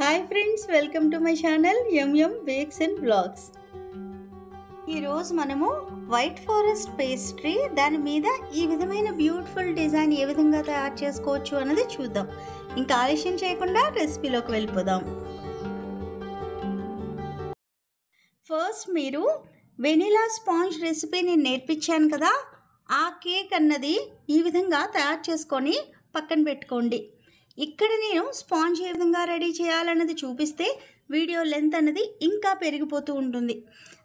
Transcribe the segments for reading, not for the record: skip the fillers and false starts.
Hi friends, welcome to my channel MM bakes and blogs. ఈరోజు మనము white forest pastry దాని మీద ఈ విధమైన బ్యూటిఫుల్ డిజైన్ ఏ విధంగా తయారు చేసుకోవచ్చు అన్నది చూద్దాం. ఇంకా ఆలస్యం చేయకుండా రెసిపీలోకి వెళ్ళిపోదాం. ఫస్ట్ మీరు వెనిలా స్పాంజ్ రెసిపీ నేను నేర్పించాను కదా, ఆ కేక్ అన్నది ఈ విధంగా తయారు చేసుకొని పక్కన పెట్టుకోండి. ఇక్కడ నేను స్పాంజ్ ఏ విధంగా రెడీ చేయాలన్నది చూపిస్తే వీడియో లెంత్ అన్నది ఇంకా పెరిగిపోతూ ఉంటుంది.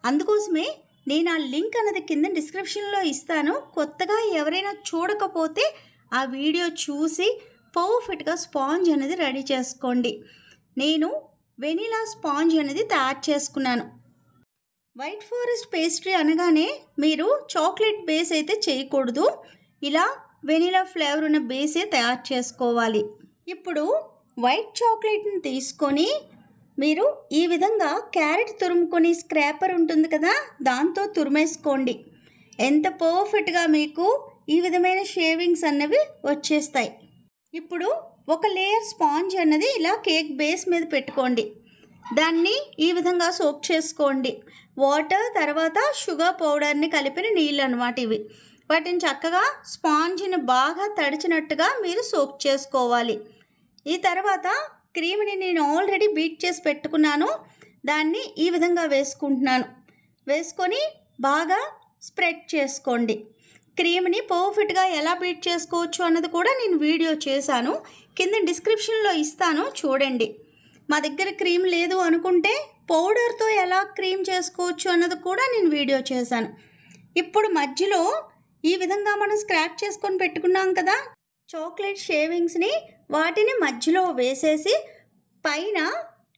అందుకోసమే నేను ఆ లింక్ అన్నది కింద డిస్క్రిప్షన్లో ఇస్తాను. కొత్తగా ఎవరైనా చూడకపోతే ఆ వీడియో చూసి పర్ఫెక్ట్గా స్పాంజ్ అనేది రెడీ చేసుకోండి. నేను వెనిలా స్పాంజ్ అనేది తయారు చేసుకున్నాను. వైట్ ఫారెస్ట్ పేస్ట్రీ అనగానే మీరు చాక్లెట్ బేస్ అయితే చేయకూడదు, ఇలా వెనిలా ఫ్లేవర్ ఉన్న బేసే తయారు చేసుకోవాలి. ఇప్పుడు వైట్ చాక్లెట్ని తీసుకొని మీరు ఈ విధంగా క్యారెట్ తురుముకొని స్క్రాపర్ ఉంటుంది కదా, దాంతో తురిమేసుకోండి. ఎంత పర్ఫెక్ట్గా మీకు ఈ విధమైన షేవింగ్స్ అన్నవి వచ్చేస్తాయి. ఇప్పుడు ఒక లేయర్ స్పాంజ్ అన్నది ఇలా కేక్ బేస్ మీద పెట్టుకోండి. దాన్ని ఈ విధంగా సోక్ చేసుకోండి. వాటర్ తర్వాత షుగర్ పౌడర్ని కలిపిన నీళ్ళు అన్నమాట ఇవి. వాటిని చక్కగా స్పాంజ్ని బాగా తడిచినట్టుగా మీరు సోక్ చేసుకోవాలి. ఈ తర్వాత క్రీమ్ని నేను ఆల్రెడీ బీట్ చేసి పెట్టుకున్నాను, దాన్ని ఈ విధంగా వేసుకుంటున్నాను. వేసుకొని బాగా స్ప్రెడ్ చేసుకోండి. క్రీమ్ని పర్ఫెక్ట్గా ఎలా బీట్ చేసుకోవచ్చు అన్నది కూడా నేను వీడియో చేశాను, కింద డిస్క్రిప్షన్లో ఇస్తాను చూడండి. మా దగ్గర క్రీమ్ లేదు అనుకుంటే పౌడర్తో ఎలా క్రీమ్ చేసుకోవచ్చు అన్నది కూడా నేను వీడియో చేశాను. ఇప్పుడు మధ్యలో ఈ విధంగా మనం స్క్రాప్ చేసుకొని పెట్టుకున్నాం కదా చాక్లెట్ షేవింగ్స్ని, వాటిని మధ్యలో వేసేసి పైన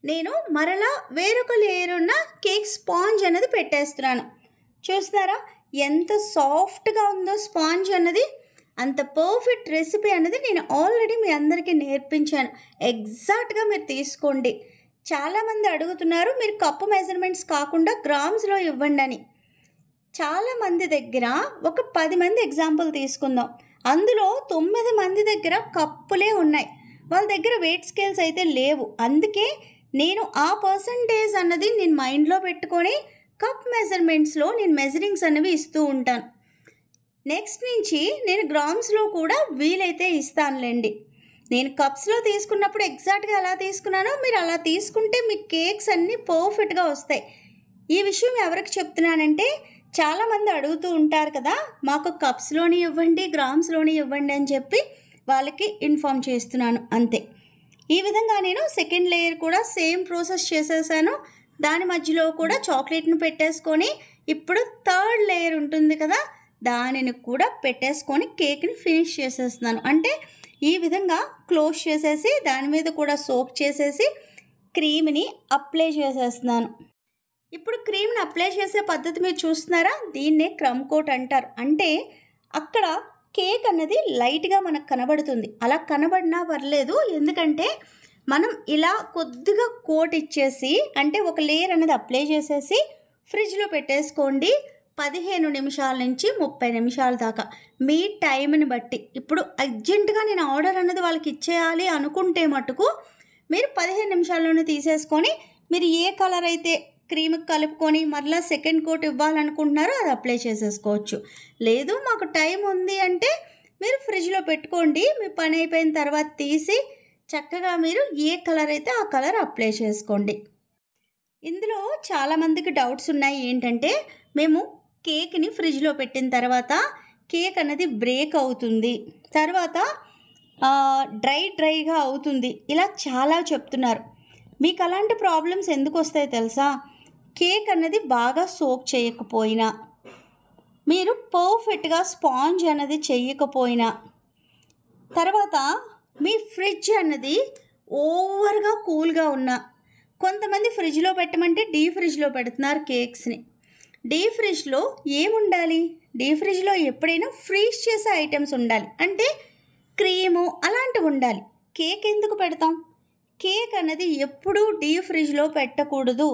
నేను మరలా వేరొక లేయర్ ఉన్న కేక్ స్పాంజ్ అనేది పెట్టేస్తున్నాను. చూస్తారా ఎంత సాఫ్ట్గా ఉందో స్పాంజ్ అన్నది. అంత పర్ఫెక్ట్ రెసిపీ అనేది నేను ఆల్రెడీ మీ అందరికీ నేర్పించాను. ఎగ్జాక్ట్గా మీరు తీసుకోండి. చాలామంది అడుగుతున్నారు మీరు కప్పు మెజర్మెంట్స్ కాకుండా గ్రామ్స్లో ఇవ్వండి అని. చాలామంది దగ్గర ఒక 10 మంది ఎగ్జాంపుల్ తీసుకుందాం. అందులో 9 మంది దగ్గర కప్పులే ఉన్నాయి, వాళ్ళ దగ్గర వెయిట్ స్కేల్స్ అయితే లేవు. అందుకే నేను ఆ పర్సంటేజ్ అన్నది నేను మైండ్లో పెట్టుకొని కప్ మెజర్మెంట్స్లో నేను మెజరింగ్స్ అనేవి ఇస్తూ ఉంటాను. నెక్స్ట్ నుంచి నేను గ్రామ్స్లో కూడా వీలైతే ఇస్తానులేండి. నేను కప్స్లో తీసుకున్నప్పుడు ఎగ్జాక్ట్గా ఎలా తీసుకున్నానో మీరు అలా తీసుకుంటే మీ కేక్స్ అన్నీ పర్ఫెక్ట్గా వస్తాయి. ఈ విషయం ఎవరికి చెప్తున్నానంటే చాలామంది అడుగుతూ ఉంటారు కదా, మాకు కప్స్లోని ఇవ్వండి గ్రామ్స్లోని ఇవ్వండి అని చెప్పి వాళ్ళకి ఇన్ఫామ్ చేస్తున్నాను అంతే. ఈ విధంగా నేను సెకండ్ లేయర్ కూడా సేమ్ ప్రాసెస్ చేసేసాను. దాని మధ్యలో కూడా చాక్లెట్ను పెట్టేసుకొని ఇప్పుడు థర్డ్ లేయర్ ఉంటుంది కదా, దానిని కూడా పెట్టేసుకొని కేక్ని ఫినిష్ చేసేస్తున్నాను. అంటే ఈ విధంగా క్లోజ్ చేసేసి దాని మీద కూడా సోక్ చేసేసి క్రీమ్ని అప్లై చేసేస్తున్నాను. ఇప్పుడు క్రీమ్ని అప్లై చేసే పద్ధతి మీరు చూస్తున్నారా, దీన్నే క్రమ్ కోట్ అంటారు. అంటే అక్కడ కేక్ అన్నది లైట్గా మనకు కనబడుతుంది, అలా కనబడినా పర్లేదు, ఎందుకంటే మనం ఇలా కొద్దిగా కోట్ ఇచ్చేసి అంటే ఒక లేయర్ అనేది అప్లై చేసేసి ఫ్రిడ్జ్లో పెట్టేసుకోండి 15 నిమిషాల నుంచి 30 నిమిషాల దాకా మీ టైంని బట్టి. ఇప్పుడు అర్జెంటుగా నేను ఆర్డర్ అన్నది వాళ్ళకి ఇచ్చేయాలి అనుకుంటే మటుకు మీరు 15 నిమిషాల్లోనే తీసేసుకొని మీరు ఏ కలర్ అయితే క్రీమ్కి కలుపుకొని మరలా సెకండ్ కోట్ ఇవ్వాలనుకుంటున్నారో అది అప్లై చేసేసుకోవచ్చు. లేదు మాకు టైం ఉంది అంటే మీరు ఫ్రిడ్జ్లో పెట్టుకోండి, మీ పని అయిపోయిన తర్వాత తీసి చక్కగా మీరు ఏ కలర్ అయితే ఆ కలర్ అప్లై చేసుకోండి. ఇందులో చాలామందికి డౌట్స్ ఉన్నాయి. ఏంటంటే మేము కేక్ని ఫ్రిడ్జ్లో పెట్టిన తర్వాత కేక్ అనేది బ్రేక్ అవుతుంది, తర్వాత డ్రైగా అవుతుంది, ఇలా చాలా చెప్తున్నారు. మీకు అలాంటి ప్రాబ్లమ్స్ ఎందుకు వస్తాయో తెలుసా, కేక్ అన్నది బాగా సోక్ చేయకపోయినా, మీరు పర్ఫెక్ట్గా స్పాంజ్ అన్నది చేయకపోయినా, తర్వాత మీ ఫ్రిడ్జ్ అన్నది ఓవర్గా కూల్గా ఉన్నా. కొంతమంది ఫ్రిడ్జ్లో పెట్టమంటే డీ ఫ్రిడ్జ్లో పెడుతున్నారు కేక్స్ని. డీ ఫ్రిడ్జ్లో ఏముండాలి, డీ ఫ్రిడ్జ్లో ఎప్పుడైనా ఫ్రీజ్ చేసే ఐటమ్స్ ఉండాలి, అంటే క్రీము అలాంటివి ఉండాలి. కేక్ ఎందుకు పెడతాం, కేక్ అనేది ఎప్పుడూ డీ ఫ్రిడ్జ్లో పెట్టకూడదు.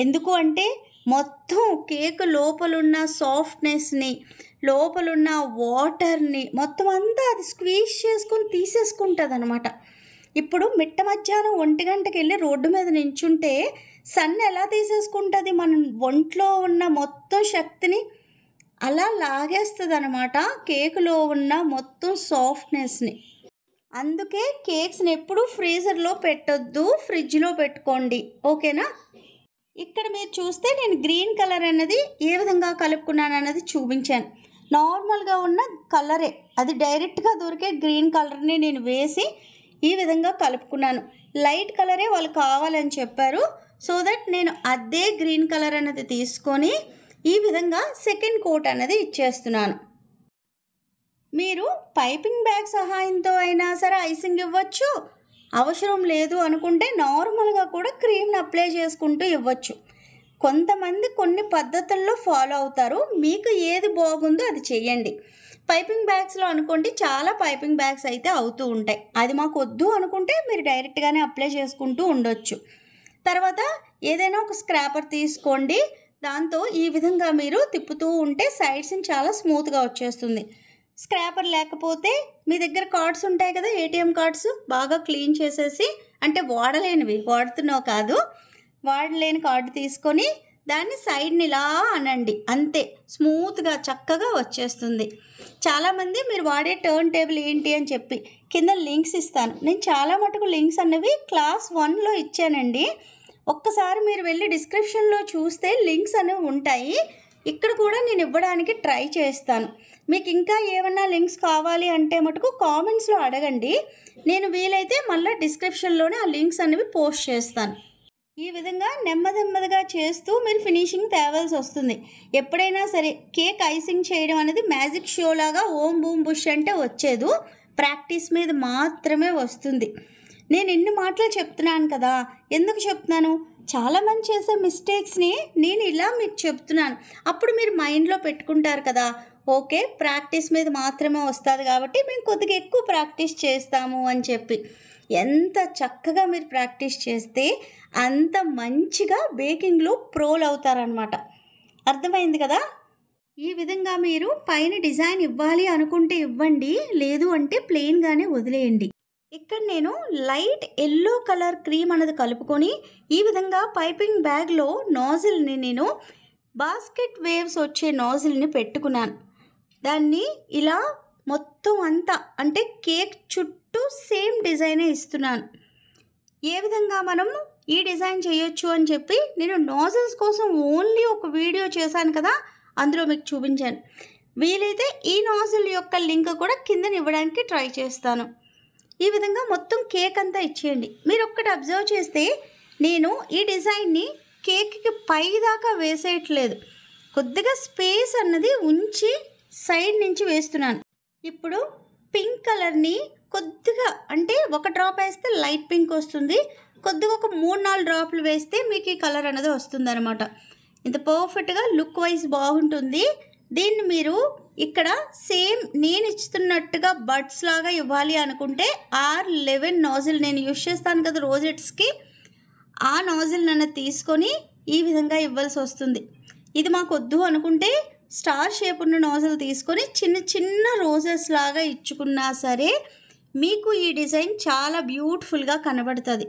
ఎందుకు అంటే మొత్తం కేక్ లోపలున్న సాఫ్ట్నెస్ని లోపలున్న వాటర్ని మొత్తం అంతా అది స్క్వీజ్ చేసుకొని తీసేసుకుంటుంది అనమాట. ఇప్పుడు మిట్ట మధ్యాహ్నం 1 గంటకి వెళ్ళి రోడ్డు మీద నించుంటే సన్ ఎలా తీసేసుకుంటుంది మన ఒంట్లో ఉన్న మొత్తం శక్తిని, అలా లాగేస్తుంది అనమాట కేకులో ఉన్న మొత్తం సాఫ్ట్నెస్ని. అందుకే కేక్స్ని ఎప్పుడూ ఫ్రీజర్లో పెట్టొద్దు, ఫ్రిడ్జ్లో పెట్టుకోండి, ఓకేనా. ఇక్కడ మీరు చూస్తే నేను గ్రీన్ కలర్ అన్నది ఏ విధంగా కలుపుకున్నాను అన్నది చూపించాను. నార్మల్గా ఉన్న కలరే, అది డైరెక్ట్గా దొరికే గ్రీన్ కలర్ని నేను వేసి ఈ విధంగా కలుపుకున్నాను. లైట్ కలరే వాళ్ళు కావాలని చెప్పారు, సో దట్ నేను అదే గ్రీన్ కలర్ అన్నది తీసుకొని ఈ విధంగా సెకండ్ కోట్ అన్నది ఇచ్చేస్తున్నాను. మీరు పైపింగ్ బ్యాగ్ సహాయంతో అయినా సరే ఐసింగ్ ఇవ్వచ్చు, అవసరం లేదు అనుకుంటే నార్మల్గా కూడా క్రీమ్ని అప్లై చేసుకుంటూ ఇవ్వచ్చు. కొంతమంది కొన్ని పద్ధతుల్లో ఫాలో అవుతారు, మీకు ఏది బాగుందో అది చేయండి. పైపింగ్ బ్యాగ్స్లో అనుకోండి చాలా పైపింగ్ బ్యాగ్స్ అయితే అవుతూ ఉంటాయి, అది మాకు వద్దు అనుకుంటే మీరు డైరెక్ట్గానే అప్లై చేసుకుంటూ ఉండొచ్చు. తర్వాత ఏదైనా ఒక స్క్రాపర్ తీసుకోండి, దాంతో ఈ విధంగా మీరు తిప్పుతూ ఉంటే సైడ్స్ని చాలా స్మూత్గా వచ్చేస్తుంది. స్క్రాపర్ లేకపోతే మీ దగ్గర కార్డ్స్ ఉంటాయి కదా, ఏటీఎం కార్డ్స్, బాగా క్లీన్ చేసేసి, అంటే వాడలేనివి, వాడుతున్నావు కాదు, వాడలేని కార్డు తీసుకొని దాన్ని సైడ్ని ఇలా అనండి, అంతే స్మూత్గా చక్కగా వచ్చేస్తుంది. చాలామంది మీరు వాడే టర్న్ టేబుల్ ఏంటి అని చెప్పి కింద లింక్స్ ఇస్తాను, నేను చాలా మటుకు లింక్స్ అన్నవి క్లాస్ 1లో ఇచ్చానండి. ఒక్కసారి మీరు వెళ్ళి డిస్క్రిప్షన్లో చూస్తే లింక్స్ అనేవి ఉంటాయి, ఇక్కడ కూడా నేను ఇవ్వడానికి ట్రై చేస్తాను. మీకు ఇంకా ఏమన్నా లింక్స్ కావాలి అంటే మటుకు కామెంట్స్లో అడగండి, నేను వీలైతే మళ్ళీ డిస్క్రిప్షన్లోనే ఆ లింక్స్ అనేవి పోస్ట్ చేస్తాను. ఈ విధంగా నెమ్మదిగా చేస్తూ మీరు ఫినిషింగ్ తేవాల్సి వస్తుంది. ఎప్పుడైనా సరే కేక్ ఐసింగ్ చేయడం అనేది మ్యాజిక్ షో లాగా ఓం బూమ్ బుష్ అంటే వచ్చేదు, ప్రాక్టీస్ మీద మాత్రమే వస్తుంది. నేను ఎన్ని మాటలు చెప్తున్నాను కదా, ఎందుకు చెప్తున్నాను, చాలామంది చేసే మిస్టేక్స్ని నేను ఇలా మీకు చెప్తున్నాను, అప్పుడు మీరు మైండ్లో పెట్టుకుంటారు కదా, ఓకే ప్రాక్టీస్ మీద మాత్రమే వస్తుంది కాబట్టి మేము కొద్దిగా ఎక్కువ ప్రాక్టీస్ చేస్తాము అని చెప్పి. ఎంత చక్కగా మీరు ప్రాక్టీస్ చేస్తే అంత మంచిగా బేకింగ్లో ప్రోలు అవుతారనమాట. అర్థమైంది కదా. ఈ విధంగా మీరు పైన డిజైన్ ఇవ్వాలి అనుకుంటే ఇవ్వండి, లేదు అంటే ప్లెయిన్గానే వదిలేయండి. ఇక్కడ నేను లైట్ ఎల్లో కలర్ క్రీమ్ అనేది కలుపుకొని ఈ విధంగా పైపింగ్ బ్యాగ్లో నాజిల్ని నేను బాస్కెట్ వేవ్స్ వచ్చే నాజిల్ని పెట్టుకున్నాను. దాన్ని ఇలా మొత్తం అంతా అంటే కేక్ చుట్టూ సేమ్ డిజైనే ఇస్తున్నాను. ఏ విధంగా మనం ఈ డిజైన్ చేయొచ్చు అని చెప్పి నేను నాజిల్స్ కోసం ఓన్లీ ఒక వీడియో చేశాను కదా, అందులో మీకు చూపించాను. వీలైతే ఈ నాజిల్ యొక్క లింక్ కూడా కింద ఇవ్వడానికి ట్రై చేస్తాను. ఈ విధంగా మొత్తం కేక్ అంతా ఇచ్చేయండి. మీరు ఒక్కటి అబ్జర్వ్ చేస్తే నేను ఈ డిజైన్ని కేక్కి పై దాకా వేసేయట్లేదు, కొద్దిగా స్పేస్ అన్నది ఉంచి సైడ్ నుంచి వేస్తున్నాను. ఇప్పుడు పింక్ కలర్ని కొద్దిగా అంటే ఒక డ్రాప్ వేస్తే లైట్ పింక్ వస్తుంది, కొద్దిగా ఒక 3-4 డ్రాప్లు వేస్తే మీకు ఈ కలర్ అనేది వస్తుంది అనమాట. ఇంత పర్ఫెక్ట్గా లుక్ వైజ్ బాగుంటుంది. దీన్ని మీరు ఇక్కడ సేమ్ నేను ఇస్తున్నట్టుగా బడ్స్ లాగా ఇవ్వాలి అనుకుంటే R11 నాజిల్ నేను యూజ్ చేస్తాను కదా రోజెట్స్కి, ఆ నాజిల్ నన్ను తీసుకొని ఈ విధంగా ఇవ్వాల్సి వస్తుంది. ఇది మాకు వద్దు అనుకుంటే స్టార్ షేప్ ఉన్న నాజిల్ తీసుకొని చిన్న చిన్న రోజెస్ లాగా ఇచ్చుకున్నా సరే మీకు ఈ డిజైన్ చాలా బ్యూటిఫుల్గా కనబడుతుంది.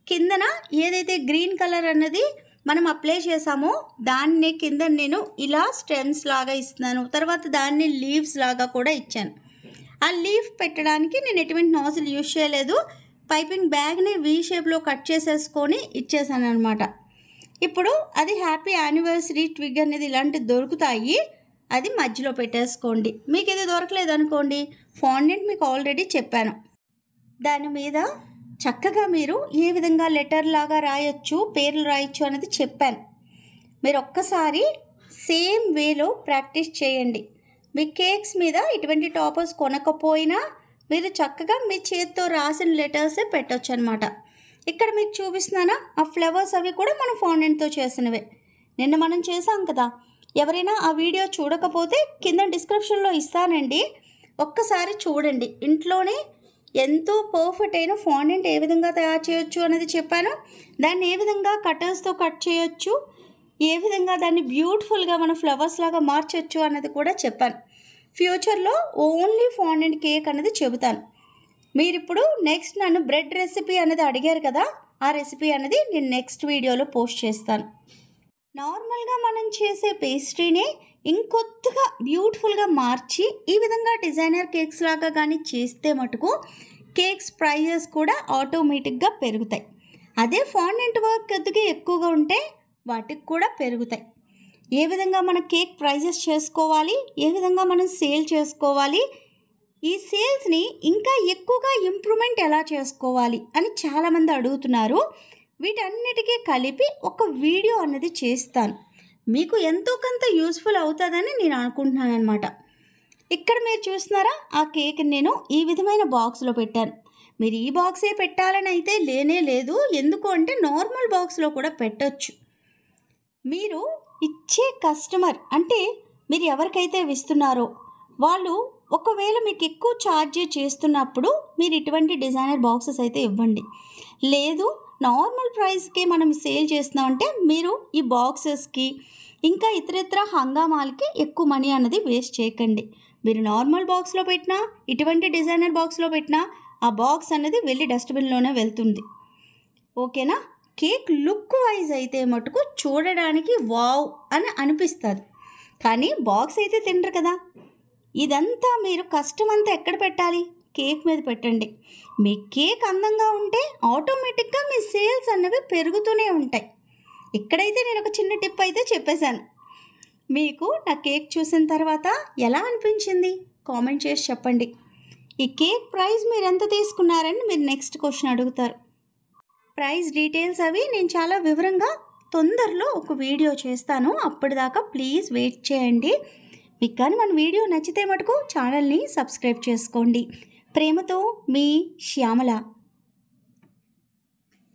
కిందన ఏదైతే గ్రీన్ కలర్ అన్నది మనం అప్లై చేసామో దాన్ని కింద నేను ఇలా స్టెమ్స్ లాగా ఇస్తున్నాను, తర్వాత దాన్ని లీవ్స్ లాగా కూడా ఇచ్చాను. ఆ లీఫ్ పెట్టడానికి నేను ఎటువంటి నాజిల్ యూజ్ చేయలేదు, పైపింగ్ బ్యాగ్ని వీ షేప్లో కట్ చేసేసుకొని ఇచ్చేసాను అనమాట. ఇప్పుడు అది హ్యాపీ యానివర్సరీ ట్విగ్ అనేది ఇలాంటివి దొరుకుతాయి, అది మధ్యలో పెట్టేసుకోండి. మీకు ఇది దొరకలేదు అనుకోండి, ఫాండెంట్ మీకు ఆల్రెడీ చెప్పాను, దాని మీద చక్కగా మీరు ఏ విధంగా లెటర్ లాగా రాయొచ్చు, పేర్లు రాయొచ్చు అనేది చెప్పాను. మీరు ఒక్కసారి సేమ్ వేలో ప్రాక్టీస్ చేయండి. మీ కేక్స్ మీద ఇటువంటి టాపర్స్ కొనకపోయినా మీరు చక్కగా మీ చేతితో రాసిన లెటర్సే పెట్టవచ్చు అనమాట. ఇక్కడ మీకు చూపిస్తున్నానా ఆ ఫ్లవర్స్ అవి కూడా మనం ఫాండెంట్తో చేసినవే, నిన్న మనం చేసాం కదా. ఎవరైనా ఆ వీడియో చూడకపోతే కింద డిస్క్రిప్షన్లో ఇస్తానండి, ఒక్కసారి చూడండి. ఇంట్లోనే ఎంతో పర్ఫెక్ట్ అయిన ఫాండెంట్ ఏ విధంగా తయారు చేయొచ్చు అనేది చెప్పాను. దాన్ని ఏ విధంగా కటర్స్తో కట్ చేయొచ్చు, ఏ విధంగా దాన్ని బ్యూటిఫుల్గా మన ఫ్లవర్స్ లాగా మార్చొచ్చు అన్నది కూడా చెప్పాను. ఫ్యూచర్లో ఓన్లీ ఫాండెంట్ కేక్ అనేది చెబుతాను. మీరిప్పుడు నెక్స్ట్ నన్ను బ్రెడ్ రెసిపీ అనేది అడిగారు కదా, ఆ రెసిపీ అనేది నేను నెక్స్ట్ వీడియోలో పోస్ట్ చేస్తాను. నార్మల్గా మనం చేసే పేస్ట్రీని ఇంకొద్దిగా బ్యూటిఫుల్గా మార్చి ఈ విధంగా డిజైనర్ కేక్స్ లాగా కానీ చేస్తే మటుకు కేక్స్ ప్రైజెస్ కూడా ఆటోమేటిక్గా పెరుగుతాయి. అదే ఫాండెంట్ వర్క్ కొద్దిగా ఎక్కువగా ఉంటే వాటికి కూడా పెరుగుతాయి. ఏ విధంగా మన కేక్ ప్రైజెస్ చేసుకోవాలి, ఏ విధంగా మనం సేల్ చేసుకోవాలి, ఈ సేల్స్ని ఇంకా ఎక్కువగా ఇంప్రూవ్మెంట్ ఎలా చేసుకోవాలి అని చాలామంది అడుగుతున్నారు. వీటన్నిటికీ కలిపి ఒక వీడియో అనేది చేస్తాను. మీకు ఎంతో కొంత యూస్ఫుల్ అవుతుందని నేను అనుకుంటున్నాను అనమాట. ఇక్కడ మీరు చూస్తున్నారా, ఆ కేక్ నేను ఈ విధమైన బాక్స్లో పెట్టాను. మీరు ఈ బాక్సే పెట్టాలని అయితే లేనే లేదు. ఎందుకు అంటే నార్మల్ బాక్స్లో కూడా పెట్టచ్చు. మీరు ఇచ్చే కస్టమర్ అంటే మీరు ఎవరికైతే ఇస్తున్నారో వాళ్ళు ఒకవేళ మీకు ఎక్కువ ఛార్జ్ చేస్తున్నప్పుడు మీరు ఇటువంటి డిజైనర్ బాక్సెస్ అయితే ఇవ్వండి. లేదు నార్మల్ ప్రైస్కి మనం సేల్ చేస్తున్నామంటే మీరు ఈ బాక్సెస్కి ఇంకా ఇతరితర హంగామాలకి ఎక్కువ మనీ అన్నది వేస్ట్ చేయకండి. మీరు నార్మల్ బాక్స్లో పెట్టినా ఇటువంటి డిజైనర్ బాక్స్లో పెట్టినా ఆ బాక్స్ అనేది వెళ్ళి డస్ట్బిన్లోనే వెళ్తుంది. ఓకేనా? కేక్ లుక్ వైజ్ అయితే మటుకు చూడడానికి వావ్ అని అనిపిస్తుంది, కానీ బాక్స్ అయితే తినరు కదా. ఇదంతా మీరు కష్టం అంతా ఎక్కడ పెట్టాలి? కేక్ మీద పెట్టండి. మీ కేక్ అందంగా ఉంటే ఆటోమేటిక్గా మీ సేల్స్ అన్నవి పెరుగుతూనే ఉంటాయి. ఇక్కడైతే నేను ఒక చిన్న టిప్ అయితే చెప్పేశాను. మీకు నా కేక్ చూసిన తర్వాత ఎలా అనిపించింది కామెంట్ చేసి చెప్పండి. ఈ కేక్ ప్రైస్ మీరు ఎంత తీసుకున్నారని మీరు నెక్స్ట్ క్వశ్చన్ అడుగుతారు. ప్రైస్ డీటెయిల్స్ అవి నేను చాలా వివరంగా తొందరలో ఒక వీడియో చేస్తాను. అప్పటిదాకా ప్లీజ్ వెయిట్ చేయండి. మీకు కానీ మన వీడియో నచ్చితే మటుకు ఛానల్ని సబ్స్క్రైబ్ చేసుకోండి. ప్రేమతో మీ శ్యామల.